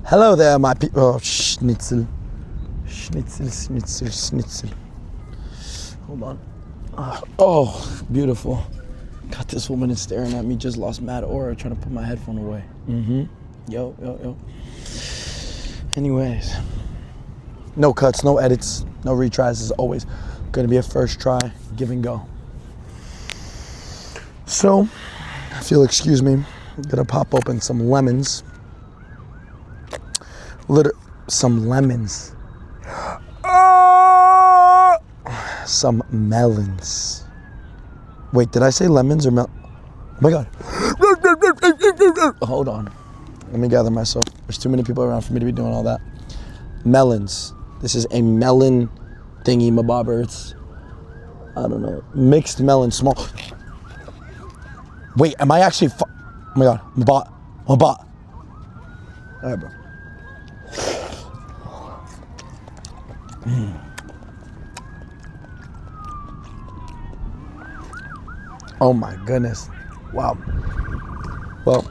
Hello there, my people. Oh, schnitzel. Schnitzel. Hold on. Oh, beautiful. God, this woman is staring at me. Just lost mad aura trying to put my headphone away. Yo. Anyways. No cuts, no edits, no retries. As always, gonna be a first try, give and go. So, if you'll excuse me, I'm gonna pop open some lemons. Some lemons. Some melons. Wait, did I say lemons or oh my God. Hold on. Let me gather myself. There's too many people around for me to be doing all that. Melons. This is a melon thingy mabobber. It's, I don't know, mixed melon, small. Wait, am I actually, oh my God, mabot. All right, bro. Oh my goodness. Wow. Well,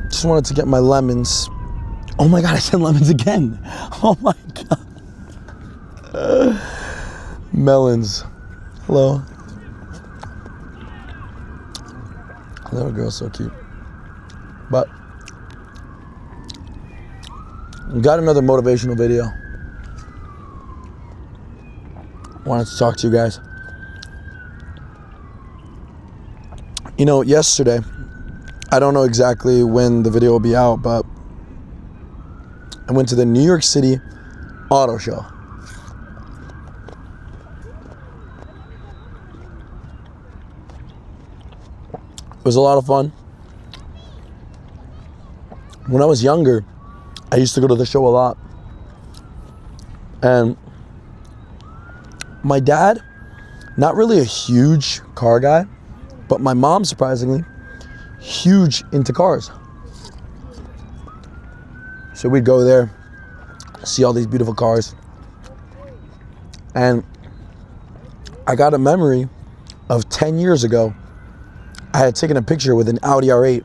just wanted to get my lemons. Oh my God, I said lemons again. Oh my God. Melons. Hello. Little girl, so cute. But got another motivational video. Wanted to talk to you guys. You know, yesterday, I don't know exactly when the video will be out, but I went to the New York City Auto Show. It was a lot of fun. When I was younger, I used to go to the show a lot. And my dad, not really a huge car guy, but my mom, surprisingly, huge into cars. So we'd go there, see all these beautiful cars. And I got a memory of 10 years ago, I had taken a picture with an Audi R8.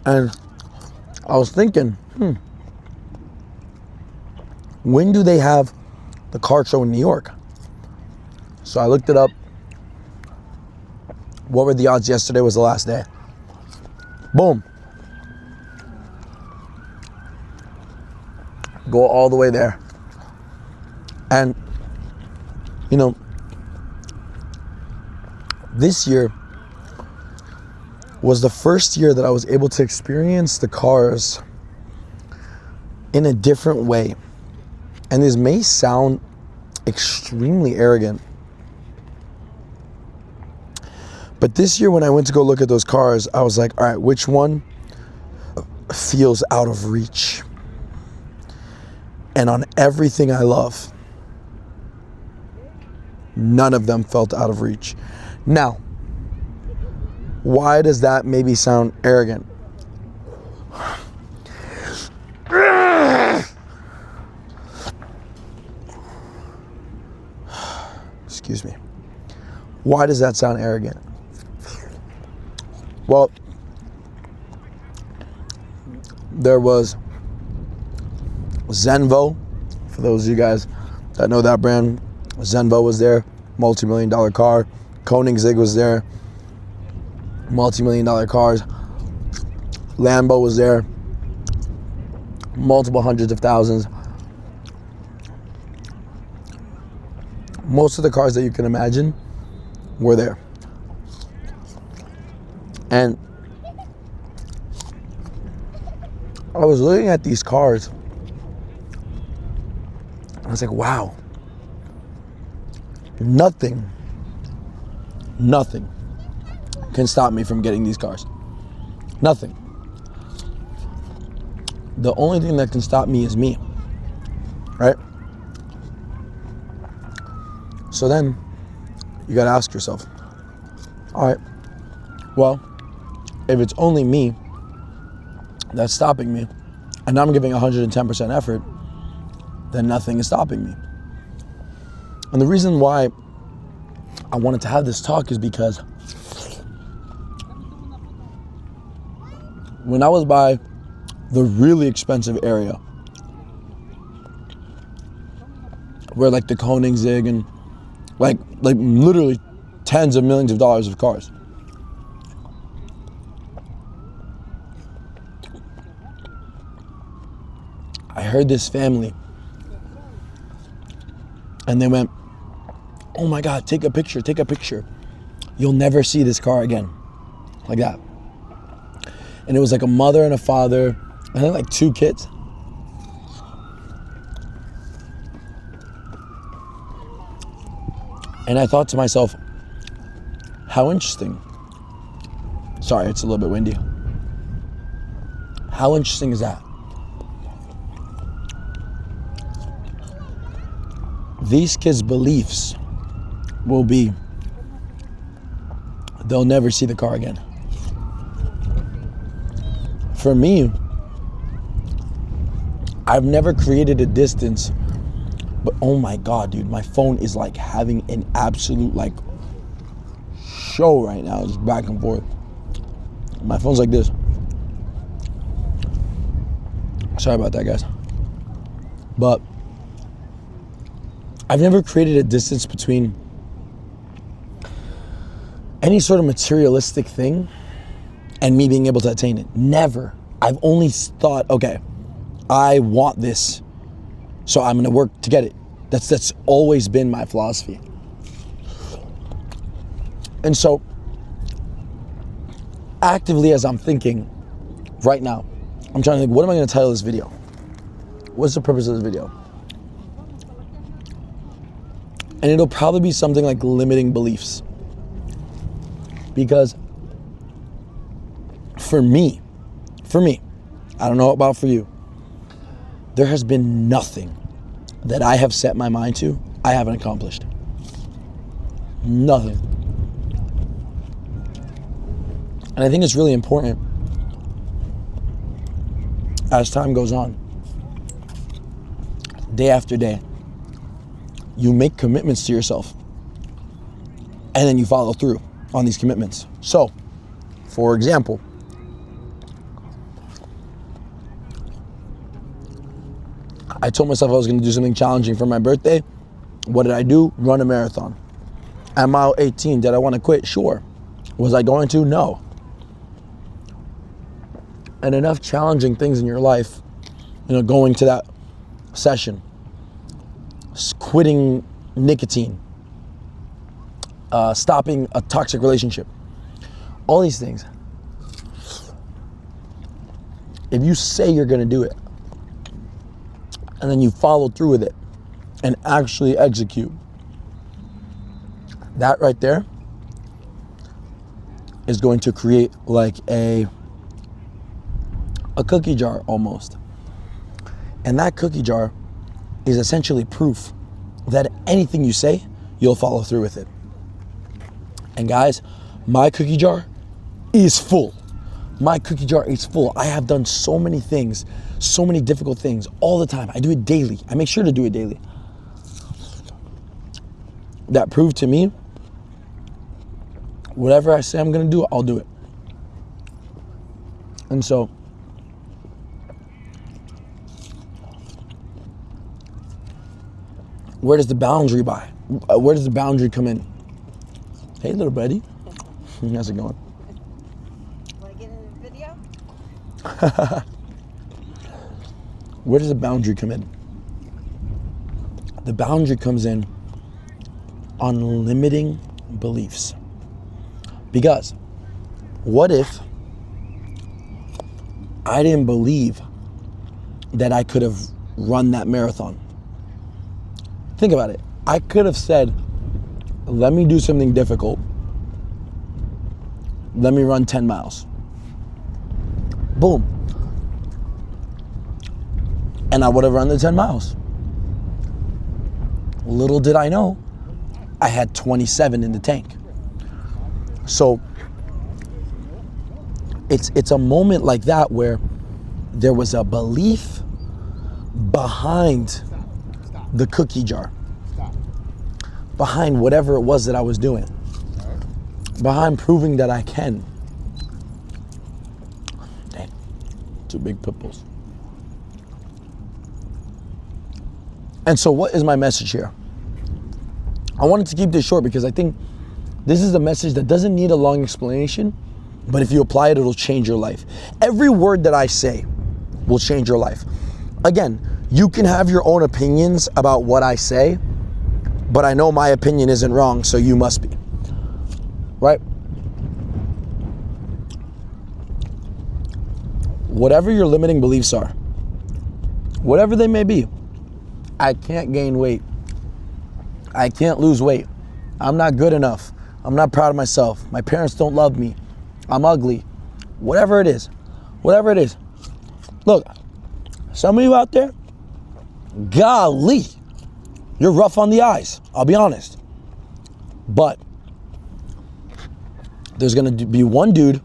And I was thinking, when do they have the car show in New York? So I looked it up. What were the odds yesterday was the last day? Boom. Go all the way there. And, you know, this year was the first year that I was able to experience the cars in a different way. And this may sound extremely arrogant, but this year when I went to go look at those cars, I was like, all right, which one feels out of reach? And on everything I love, none of them felt out of reach. Now, why does that maybe sound arrogant? Excuse me. Why does that sound arrogant? Well, there was Zenvo. For those of you guys that know that brand, Zenvo was there, multi-million-dollar car. Koenigsegg was there, multi-million-dollar cars. Lambo was there, multiple hundreds of thousands. Most of the cars that you can imagine were there. And I was looking at these cars. I was like, wow. Nothing can stop me from getting these cars. Nothing. The only thing that can stop me is me, right? So then you gotta ask yourself, all right, well, if it's only me that's stopping me and I'm giving 110% effort, then nothing is stopping me. And the reason why I wanted to have this talk is because when I was by the really expensive area, where like the Koenigsegg and like literally tens of millions of dollars of cars, I heard this family, and they went, "Oh my God, take a picture, take a picture. You'll never see this car again." Like that. And it was like a mother and a father, and then like 2 kids. And I thought to myself, how interesting. Sorry, it's a little bit windy. How interesting is that? These kids' beliefs will be, they'll never see the car again. For me, I've never created a distance, but oh my God, dude, my phone is like having an absolute like show right now, just back and forth. My phone's like this. Sorry about that, guys. But I've never created a distance between any sort of materialistic thing and me being able to attain it. Never. I've only thought, okay, I want this, so I'm gonna work to get it. That's always been my philosophy. And so, actively as I'm thinking right now, I'm trying to think, what am I gonna title this video? What's the purpose of this video? And it'll probably be something like limiting beliefs. Because for me, I don't know about for you, there has been nothing that I have set my mind to I haven't accomplished. Nothing. And I think it's really important as time goes on, day after day, you make commitments to yourself and then you follow through on these commitments. So, for example, I told myself I was gonna do something challenging for my birthday. What did I do? Run a marathon. At mile 18, did I wanna quit? Sure. Was I going to? No. And enough challenging things in your life, going to that session, quitting nicotine, stopping a toxic relationship, all these things. If you say you're gonna do it, and then you follow through with it and actually execute, that right there is going to create like a cookie jar almost. And that cookie jar is essentially proof that anything you say, you'll follow through with it. And guys, my cookie jar is full. My cookie jar is full. I have done so many things, so many difficult things all the time. I do it daily. I make sure to do it daily. That proved to me, whatever I say I'm gonna do, I'll do it. And so, where does the boundary where does the boundary come in? Hey, little buddy. How's it going? Want to get in the video? Where does the boundary come in? The boundary comes in on limiting beliefs. Because what if I didn't believe that I could have run that marathon? Think about it. I could have said, let me do something difficult. Let me run 10 miles. Boom. And I would have run the 10 miles. Little did I know, I had 27 in the tank. So it's a moment like that where there was a belief behind the cookie jar, behind whatever it was that I was doing, behind proving that I can. Dang. Two big pit bulls. And so what is my message here? I wanted to keep this short because I think this is a message that doesn't need a long explanation, but if you apply it, it'll change your life. Every word that I say will change your life. Again, you can have your own opinions about what I say, but I know my opinion isn't wrong, so you must be. Right? Whatever your limiting beliefs are, whatever they may be, I can't gain weight. I can't lose weight. I'm not good enough. I'm not proud of myself. My parents don't love me. I'm ugly. Whatever it is. Whatever it is. Look, some of you out there, golly, you're rough on the eyes. I'll be honest. But there's going to be one dude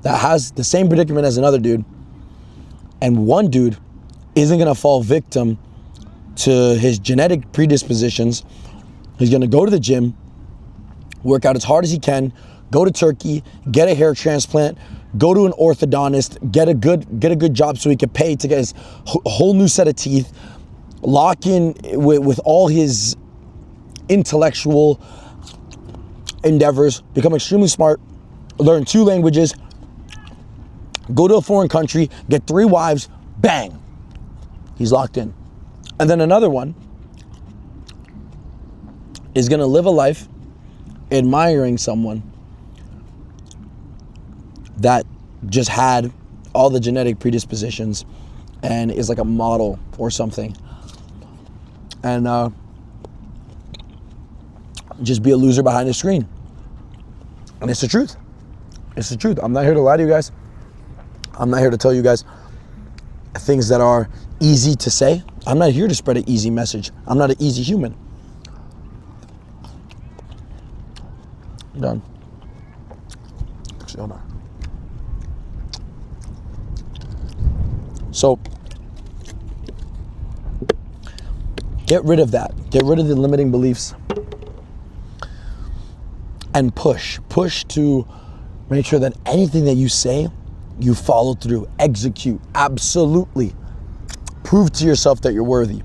that has the same predicament as another dude, and one dude isn't going to fall victim to his genetic predispositions. He's going to go to the gym, work out as hard as he can, go to Turkey, get a hair transplant, go to an orthodontist, get a good job so he can pay to get his whole new set of teeth, lock in with all his intellectual endeavors, become extremely smart, learn 2 languages, go to a foreign country, get 3 wives, bang, he's locked in. And then another one is gonna live a life admiring someone that just had all the genetic predispositions and is like a model or something, and just be a loser behind the screen. And it's the truth. It's the truth. I'm not here to lie to you guys. I'm not here to tell you guys things that are easy to say. I'm not here to spread an easy message. I'm not an easy human. I'm done. Actually, hold on. So, get rid of that. Get rid of the limiting beliefs. And push to make sure that anything that you say, you follow through, execute, absolutely. Prove to yourself that you're worthy,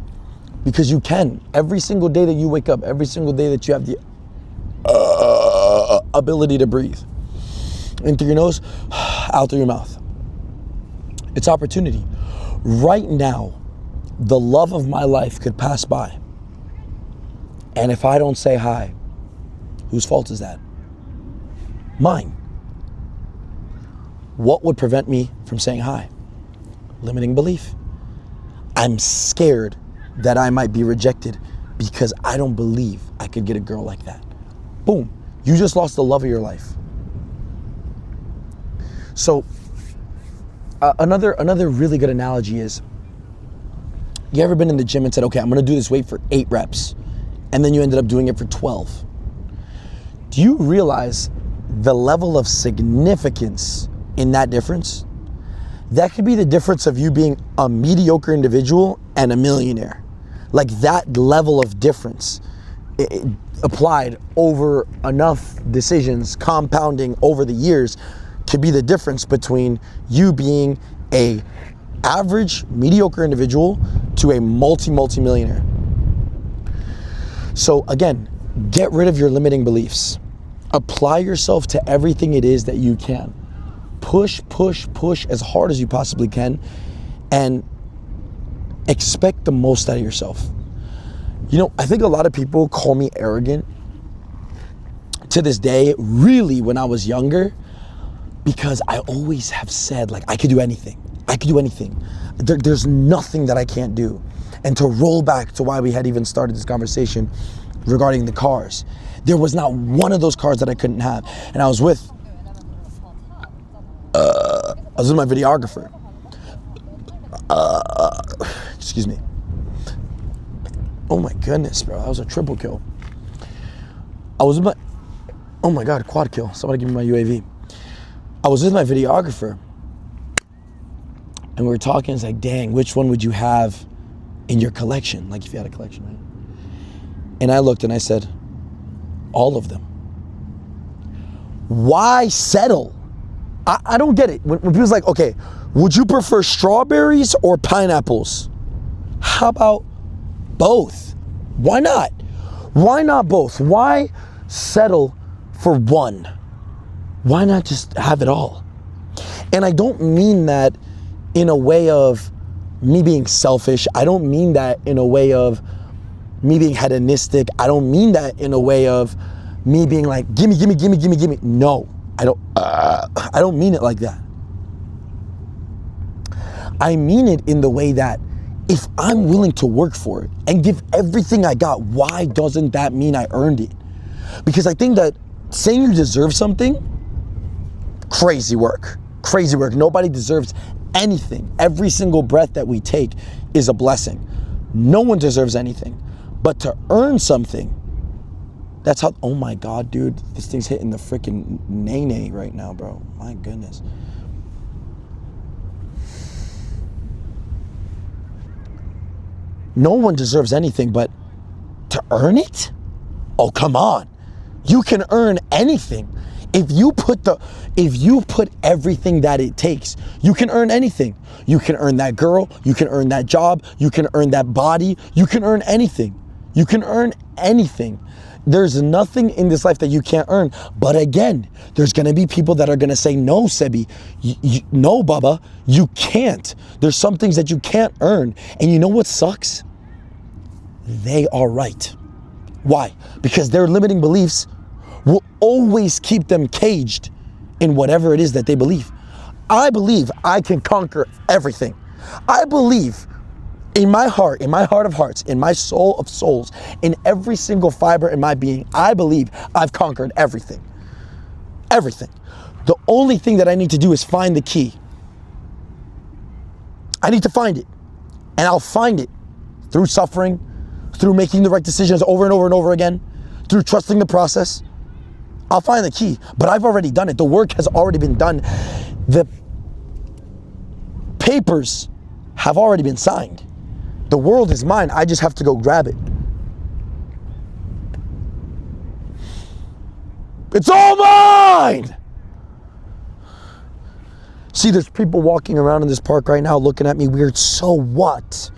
because you can. Every single day that you wake up, every single day that you have the ability to breathe, in through your nose, out through your mouth. It's opportunity. Right now, the love of my life could pass by, and if I don't say hi, whose fault is that? Mine. What would prevent me from saying hi? Limiting belief. I'm scared that I might be rejected because I don't believe I could get a girl like that. Boom. You just lost the love of your life. So another really good analogy is, you ever been in the gym and said, okay, I'm gonna do this weight for 8 reps, and then you ended up doing it for 12? Do you realize the level of significance in that difference? That could be the difference of you being a mediocre individual and a millionaire. Like that level of difference applied over enough decisions, compounding over the years, could be the difference between you being a average mediocre individual to a multi-millionaire. So again, get rid of your limiting beliefs. Apply yourself to everything it is that you can. Push as hard as you possibly can, and expect the most out of yourself. You know, I think a lot of people call me arrogant to this day, really when I was younger, because I always have said, like, I could do anything. I could do anything. There's nothing that I can't do. And to roll back to why we had even started this conversation regarding the cars, there was not one of those cars that I couldn't have. And I was with my videographer. Excuse me. Oh my goodness, bro. That was a triple kill. I was with my, oh my God, quad kill. Somebody give me my UAV. I was with my videographer, and we were talking. It's like, dang, which one would you have in your collection? Like if you had a collection, right? And I looked and I said, all of them. Why settle? I don't get it. When people's like, okay, would you prefer strawberries or pineapples? How about both? Why not? Why not both? Why settle for one? Why not just have it all? And I don't mean that in a way of me being selfish. I don't mean that in a way of me being hedonistic. I don't mean that in a way of me being like, gimme, gimme, gimme, gimme, gimme. No, I don't mean it like that. I mean it in the way that if I'm willing to work for it and give everything I got, why doesn't that mean I earned it? Because I think that saying you deserve something, crazy work. Crazy work. Nobody deserves anything. Every single breath that we take is a blessing. No one deserves anything. But to earn something, that's how, oh my God, dude, this thing's hitting the freaking nay-nay right now, bro. My goodness. No one deserves anything, but to earn it? Oh, come on. You can earn anything. If you put everything that it takes, you can earn anything. You can earn that girl, you can earn that job, you can earn that body, you can earn anything. You can earn anything. There's nothing in this life that you can't earn. But again, there's gonna be people that are gonna say, no, Sebi, no, Baba, you can't. There's some things that you can't earn. And you know what sucks? They are right. Why? Because their limiting beliefs will always keep them caged in whatever it is that they believe. I believe I can conquer everything. I believe in my heart of hearts, in my soul of souls, in every single fiber in my being, I believe I've conquered everything. Everything. The only thing that I need to do is find the key. I need to find it. And I'll find it through suffering, through making the right decisions over and over and over again, through trusting the process. I'll find the key, but I've already done it. The work has already been done. The papers have already been signed. The world is mine. I just have to go grab it. It's all mine! See, there's people walking around in this park right now looking at me weird. So what?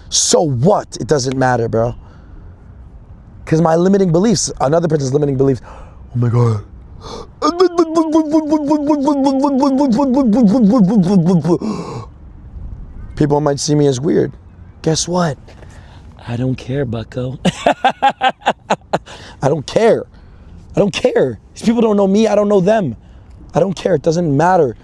So what? It doesn't matter, bro. Because my limiting beliefs, another person's limiting beliefs, oh my God. People might see me as weird. Guess what? I don't care, bucko. I don't care. I don't care. These people don't know me. I don't know them. I don't care. It doesn't matter.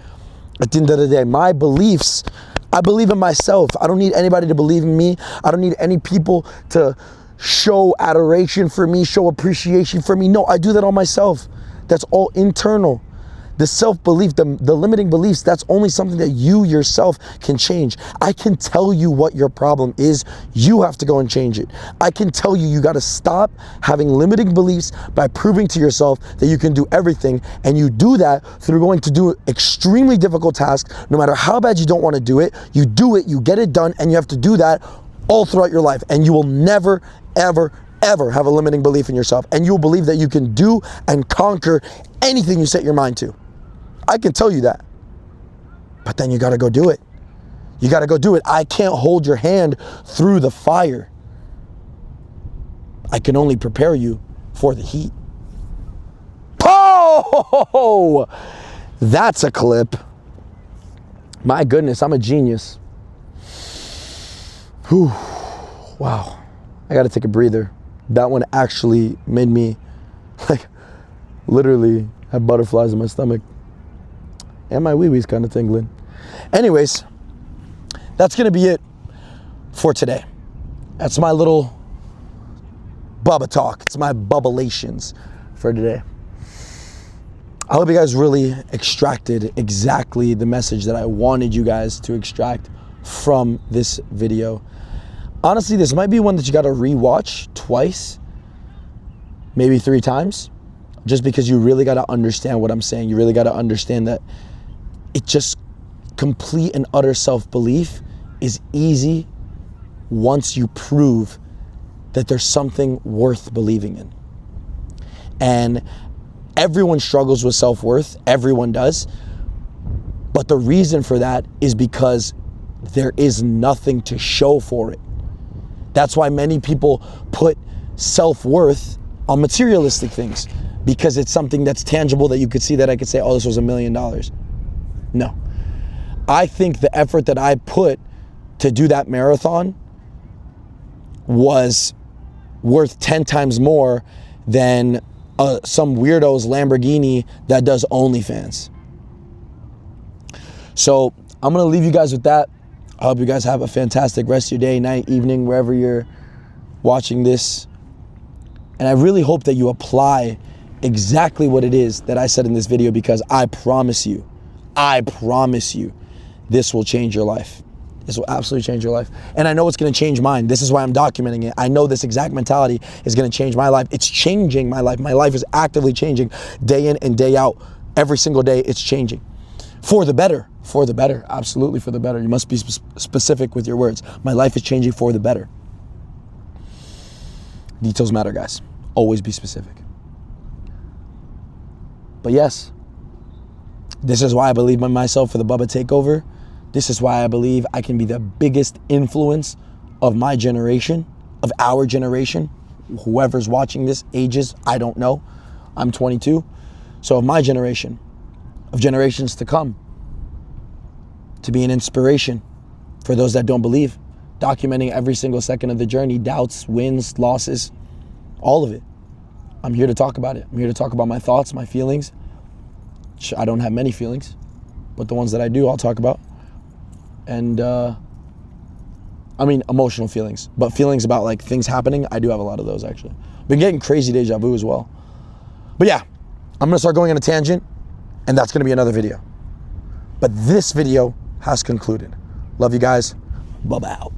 At the end of the day, my beliefs, I believe in myself. I don't need anybody to believe in me. I don't need any people to show adoration for me, show appreciation for me. No, I do that on myself. That's all internal. The self-belief, the limiting beliefs, that's only something that you yourself can change. I can tell you what your problem is. You have to go and change it. I can tell you, you got to stop having limiting beliefs by proving to yourself that you can do everything. And you do that through going to do extremely difficult tasks. No matter how bad you don't want to do it, you get it done, and you have to do that all throughout your life. And you will never, ever, ever have a limiting belief in yourself. And you'll believe that you can do and conquer anything you set your mind to. I can tell you that. But then you got to go do it. You got to go do it. I can't hold your hand through the fire. I can only prepare you for the heat. Oh, that's a clip. My goodness, I'm a genius. Whew. Wow. I got to take a breather. That one actually made me like literally have butterflies in my stomach. And my wee-wee's kind of tingling. Anyways, that's going to be it for today. That's my little Bubba talk. It's my bubblations for today. I hope you guys really extracted exactly the message that I wanted you guys to extract from this video. Honestly, this might be one that you got to rewatch twice, maybe 3 times, just because you really got to understand what I'm saying. You really got to understand that it just complete and utter self-belief is easy once you prove that there's something worth believing in. And everyone struggles with self-worth. Everyone does. But the reason for that is because there is nothing to show for it. That's why many people put self-worth on materialistic things, because it's something that's tangible that you could see, that I could say, oh, this was $1 million. No. I think the effort that I put to do that marathon was worth 10 times more than some weirdo's Lamborghini that does OnlyFans. So I'm gonna leave you guys with that. I hope you guys have a fantastic rest of your day, night, evening, wherever you're watching this. And I really hope that you apply exactly what it is that I said in this video, because I promise you, this will change your life. This will absolutely change your life. And I know it's gonna change mine. This is why I'm documenting it. I know this exact mentality is gonna change my life. It's changing my life. My life is actively changing day in and day out. Every single day it's changing. For the better, absolutely for the better. You must be specific with your words. My life is changing for the better. Details matter, guys. Always be specific. But yes, this is why I believe in myself for the Bubba Takeover. This is why I believe I can be the biggest influence of my generation, of our generation. Whoever's watching this, ages, I don't know. I'm 22. So of my generation, of generations to come, to be an inspiration for those that don't believe, documenting every single second of the journey, doubts, wins, losses, all of it. I'm here to talk about it. I'm here to talk about my thoughts, my feelings. I don't have many feelings, but the ones that I do, I'll talk about. And I mean emotional feelings, but feelings about like things happening, I do have a lot of those actually. Been getting crazy deja vu as well. But yeah, I'm gonna start going on a tangent, and that's gonna be another video. But this video has concluded. Love you guys. Bubba out.